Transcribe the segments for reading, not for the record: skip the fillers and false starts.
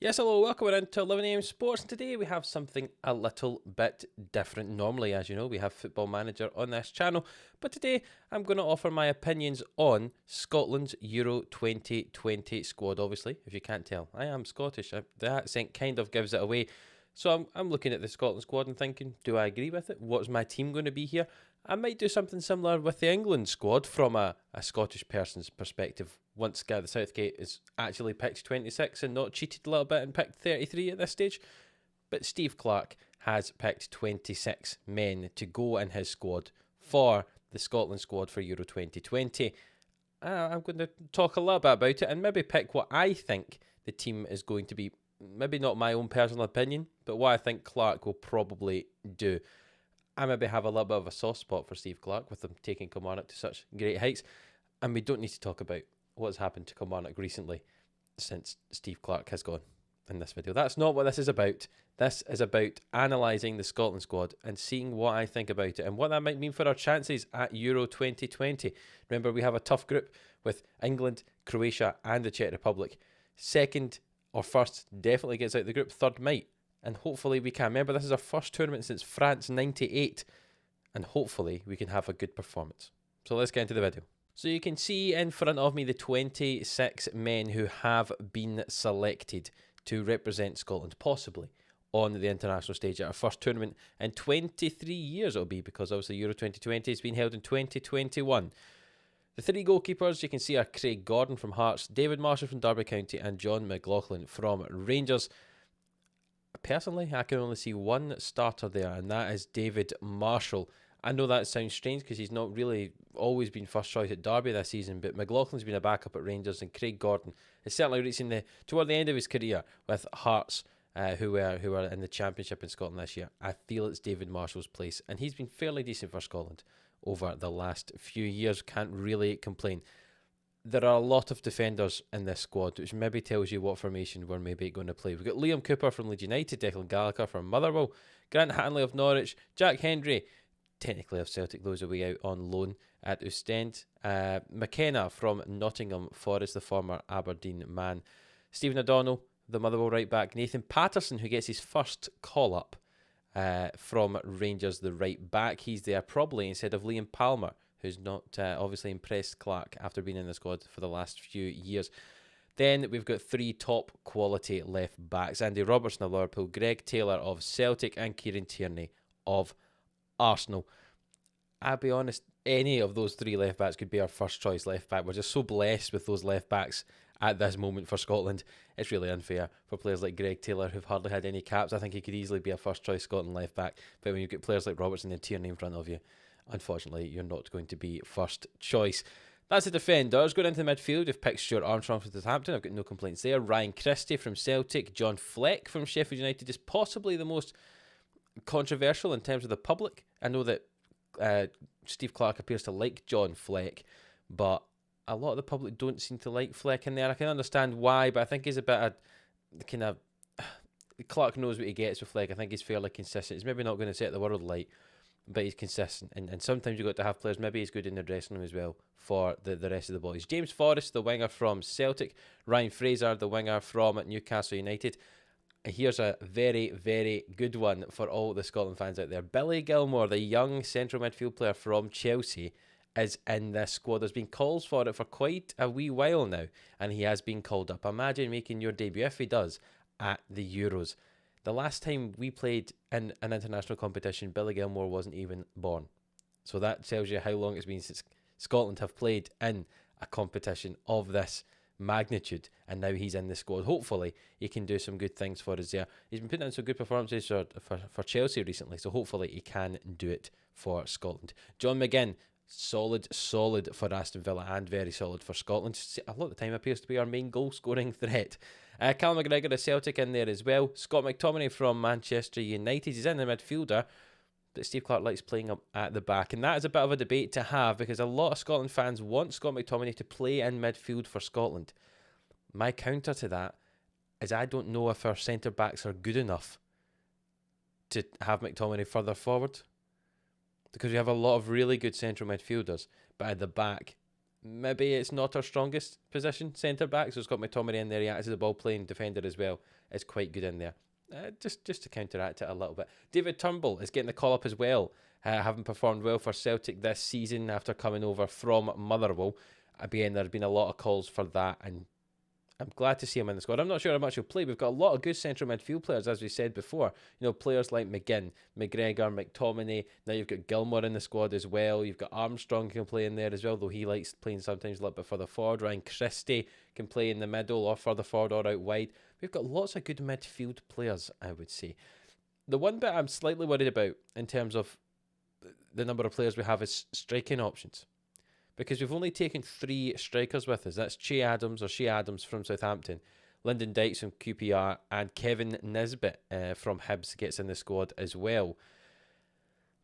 Yes, hello, welcome into 11am Sports, and today we have something a little bit different. Normally, as you know, we have Football Manager on this channel, but today I'm going to offer my opinions on Scotland's Euro 2020 squad. Obviously, if you can't tell, I am Scottish. The accent kind of gives it away. So I'm looking at the Scotland squad and thinking, do I agree with it? What's my team going to be here? I might do something similar with the England squad from a Scottish person's perspective. Once Gareth Southgate is actually picked 26 and not cheated a little bit and picked 33 at this stage. But Steve Clarke has picked 26 men to go in his squad for the Scotland squad for Euro 2020. I'm going to talk a little bit about it and maybe pick what I think the team is going to be. Maybe not my own personal opinion, but what I think Clarke will probably do. I maybe have a little bit of a soft spot for Steve Clarke with him taking Kilmarnock to such great heights. And we don't need to talk about what's happened to Kilmarnock recently since Steve Clarke has gone in this video. That's not what this is about. This is about analysing the Scotland squad and seeing what I think about it and what that might mean for our chances at Euro 2020. Remember, we have a tough group with England, Croatia and the Czech Republic. Second or first definitely gets out of the group, third might. And hopefully we can. Remember, this is our first tournament since France 98. And hopefully we can have a good performance. So let's get into the video. So you can see in front of me the 26 men who have been selected to represent Scotland, possibly, on the international stage at our first tournament in 23 years it'll be, because obviously Euro 2020 has been held in 2021. The three goalkeepers you can see are Craig Gordon from Hearts, David Marshall from Derby County and John McLaughlin from Rangers. Personally, I can only see one starter there, and that is David Marshall. I know that sounds strange because he's not really always been first choice at Derby this season, but McLaughlin's been a backup at Rangers, and Craig Gordon is certainly reaching toward the end of his career with Hearts, who were in the Championship in Scotland this year. I feel it's David Marshall's place, and he's been fairly decent for Scotland over the last few years. Can't really complain. There are a lot of defenders in this squad, which maybe tells you what formation we're maybe going to play. We've got Liam Cooper from Leeds United, Declan Gallagher from Motherwell, Grant Hanley of Norwich, Jack Hendry, technically of Celtic, those away out on loan at Ostend, McKenna from Nottingham Forest, the former Aberdeen man, Stephen O'Donnell, the Motherwell right back, Nathan Patterson, who gets his first call up from Rangers, the right back. He's there probably instead of Liam Palmer, who's not obviously impressed Clarke after being in the squad for the last few years. Then we've got three top quality left backs: Andy Robertson of Liverpool, Greg Taylor of Celtic and Kieran Tierney of Arsenal. I'll be honest, any of those three left backs could be our first choice left back. We're just so blessed with those left backs at this moment for Scotland. It's really unfair for players like Greg Taylor, who've hardly had any caps. I think he could easily be a first choice Scotland left back, but when you get players like Robertson and Tierney in front of you, unfortunately you're not going to be first choice. That's the defenders. Going into the midfield, we've picked Stuart Armstrong from Southampton. I've got no complaints there. Ryan Christie from Celtic. John Fleck from Sheffield United is possibly the most controversial in terms of the public. I know that Steve Clarke appears to like John Fleck, but a lot of the public don't seem to like Fleck in there. I can understand why, but I think he's a bit of kind of... Clarke knows what he gets with Fleck. I think he's fairly consistent. He's maybe not going to set the world alight, but he's consistent. And sometimes you've got to have players, maybe he's good in the dressing room as well for the rest of the boys. James Forrest, the winger from Celtic. Ryan Fraser, the winger from Newcastle United. Here's a very, very good one for all the Scotland fans out there. Billy Gilmore, the young central midfield player from Chelsea, is in this squad. There's been calls for it for quite a wee while now, and he has been called up. Imagine making your debut, if he does, at the Euros. The last time we played in an international competition, Billy Gilmore wasn't even born. So that tells you how long it's been since Scotland have played in a competition of this magnitude, and now he's in the squad. Hopefully he can do some good things for us there. He's been putting in some good performances for Chelsea recently, so hopefully he can do it for Scotland. John McGinn, solid for Aston Villa and very solid for Scotland. A lot of the time appears to be our main goal scoring threat. Callum McGregor of Celtic in there as well. Scott McTominay from Manchester United, he's in the midfielder, but Steve Clarke likes playing up at the back, and that is a bit of a debate to have because a lot of Scotland fans want Scott McTominay to play in midfield for Scotland. My counter to that is I don't know if our centre backs are good enough to have McTominay further forward, because we have a lot of really good central midfielders, but at the back maybe it's not our strongest position, centre back. So it's got McTominay in there. He acts as a ball playing defender as well. It's quite good in there. Just to counteract it a little bit. David Turnbull is getting the call up as well, having performed well for Celtic this season after coming over from Motherwell. Again, there have been a lot of calls for that, and I'm glad to see him in the squad. I'm not sure how much he'll play. We've got a lot of good central midfield players, as we said before. Players like McGinn, McGregor, McTominay. Now you've got Gilmore in the squad as well. You've got Armstrong who can play in there as well, though he likes playing sometimes a little bit further forward. Ryan Christie can play in the middle or further forward or out wide. We've got lots of good midfield players, I would say. The one bit I'm slightly worried about in terms of the number of players we have is striking options. Because we've only taken 3 strikers with us. That's Shea Adams from Southampton, Lyndon Dykes from QPR, and Kevin Nisbet from Hibs gets in the squad as well.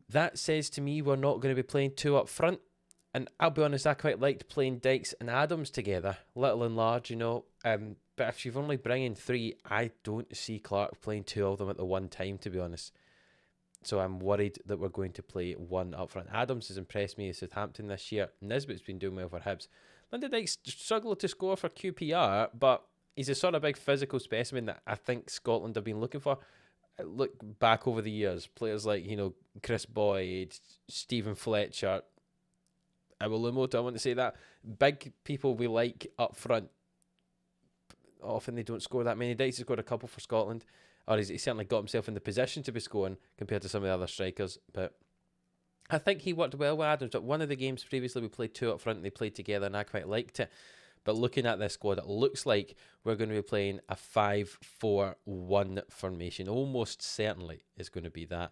That says to me we're not going to be playing 2 up front. And I'll be honest, I quite liked playing Dykes and Adams together, little and large, But if you've only bringing 3, I don't see Clarke playing 2 of them at the one time, to be honest. So I'm worried that we're going to play 1 up front. Adams has impressed me at Southampton this year. Nisbet's been doing well for Hibs. Lyndon Dykes struggled to score for QPR, but he's a sort of big physical specimen that I think Scotland have been looking for. Look back over the years, players like, Chris Boyd, Stephen Fletcher, Iwelumo, I want to say that. Big people we like up front. Often they don't score that many. Dykes has scored a couple for Scotland. Or he certainly got himself in the position to be scoring compared to some of the other strikers. But I think he worked well with Adams. But one of the games previously we played 2 up front and they played together and I quite liked it. But looking at this squad, it looks like we're going to be playing a 5-4-1 formation. Almost certainly is going to be that.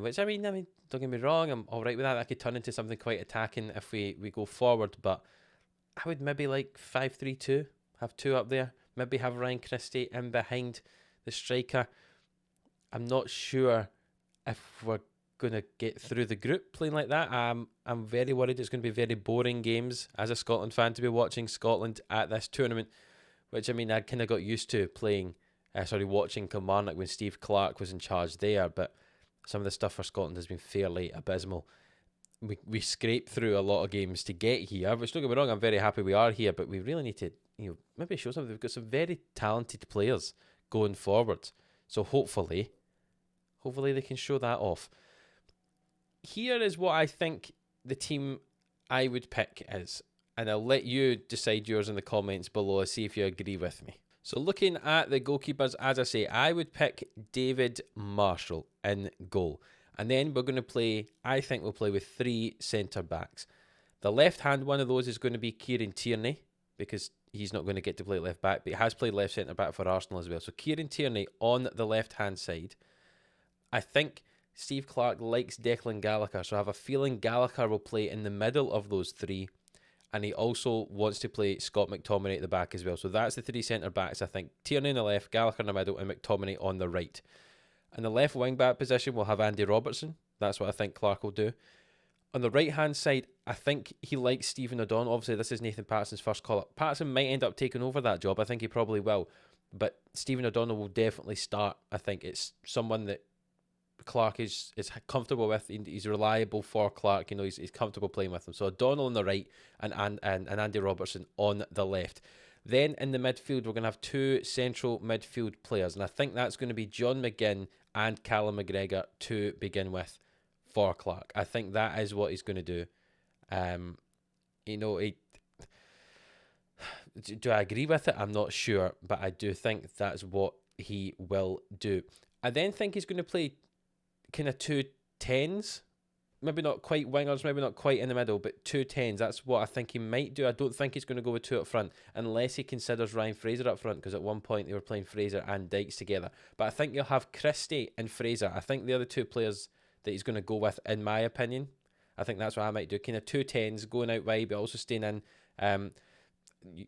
Which, I mean, don't get me wrong, I'm all right with that. That could turn into something quite attacking if we go forward. But I would maybe like 5-3-2, have 2 up there. Maybe have Ryan Christie in behind the striker. I'm not sure if we're going to get through the group playing like that. I'm very worried it's going to be very boring games as a Scotland fan to be watching Scotland at this tournament, which I kind of got used to watching Kilmarnock when Steve Clarke was in charge there, but some of the stuff for Scotland has been fairly abysmal. We scraped through a lot of games to get here, which don't get me wrong, I'm very happy we are here, but we really need to maybe show something. We've got some very talented players going forward. So hopefully they can show that off. Here is what I think the team I would pick is. And I'll let you decide yours in the comments below. See if you agree with me. So looking at the goalkeepers, as I say, I would pick David Marshall in goal. And then we're going to play, I think we'll play with 3 centre-backs. The left-hand one of those is going to be Kieran Tierney, because he's not going to get to play left back, but he has played left centre back for Arsenal as well. So Kieran Tierney on the left hand side. I think Steve Clarke likes Declan Gallagher, so I have a feeling Gallagher will play in the middle of those 3, and he also wants to play Scott McTominay at the back as well. So that's the 3 centre backs. I think Tierney on the left, Gallagher in the middle, and McTominay on the right. In the left wing back position, we'll have Andy Robertson. That's what I think Clarke will do. On the right-hand side, I think he likes Stephen O'Donnell. Obviously, this is Nathan Patterson's first call-up. Patterson might end up taking over that job. I think he probably will. But Stephen O'Donnell will definitely start. I think it's someone that Clarke is comfortable with. He's reliable for Clarke. He's comfortable playing with him. So O'Donnell on the right and Andy Robertson on the left. Then in the midfield, we're going to have 2 central midfield players. And I think that's going to be John McGinn and Callum McGregor to begin with for Clarke. I think that is what he's going to do. Do I agree with it? I'm not sure, but I do think that's what he will do. I then think he's going to play kind of 2 10s. Maybe not quite wingers, maybe not quite in the middle, but 2 10s. That's what I think he might do. I don't think he's going to go with 2 up front unless he considers Ryan Fraser up front, because at one point they were playing Fraser and Dykes together. But I think you'll have Christie and Fraser. I think they're the 2 players that he's going to go with, in my opinion. I think that's what I might do. Kind of 2 10s, going out wide, but also staying in.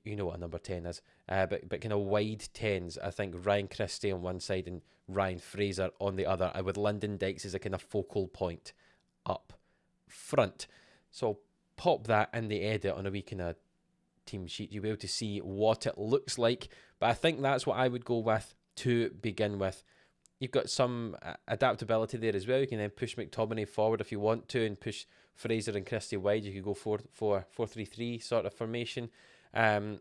You know what a number 10 is. But kind of wide 10s. I think Ryan Christie on one side and Ryan Fraser on the other, with Lyndon Dykes as a kind of focal point up front. So I'll pop that in the edit on a wee kind of team sheet. You'll be able to see what it looks like. But I think that's what I would go with to begin with. You've got some adaptability there as well. You can then push McTominay forward if you want to and push Fraser and Christie wide. You could go 4-3-3 sort of formation. And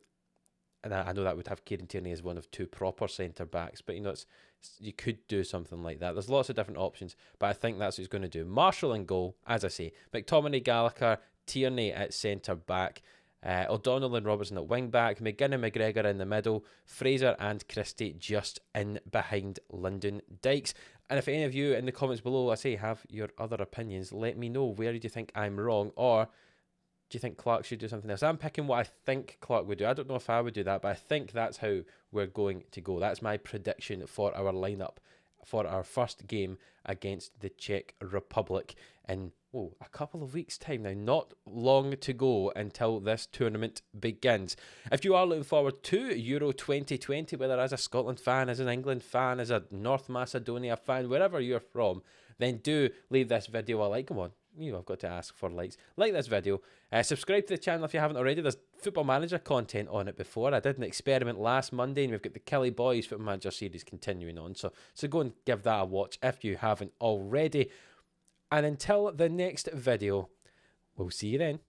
I know that would have Kieran Tierney as one of two proper centre backs, but you could do something like that. There's lots of different options, but I think that's what he's going to do. Marshall in goal, as I say. McTominay, Gallagher, Tierney at centre back. O'Donnell and Robertson at wing back, McGinn and McGregor in the middle, Fraser and Christie just in behind Lyndon Dykes. And if any of you in the comments below, have your other opinions, let me know. Where do you think I'm wrong, or do you think Clarke should do something else? I'm picking what I think Clarke would do. I don't know if I would do that, but I think that's how we're going to go. That's my prediction for our lineup for our first game against the Czech Republic in a couple of weeks' time now. Not long to go until this tournament begins. If you are looking forward to Euro 2020, whether as a Scotland fan, as an England fan, as a North Macedonia fan, wherever you're from, then do leave this video a like. Come on, I've got to ask for likes. Like this video. Subscribe to the channel if you haven't already. There's Football Manager content on it before. I did an experiment last Monday, and we've got the Kelly Boys Football Manager series continuing on. So go and give that a watch if you haven't already. And until the next video, we'll see you then.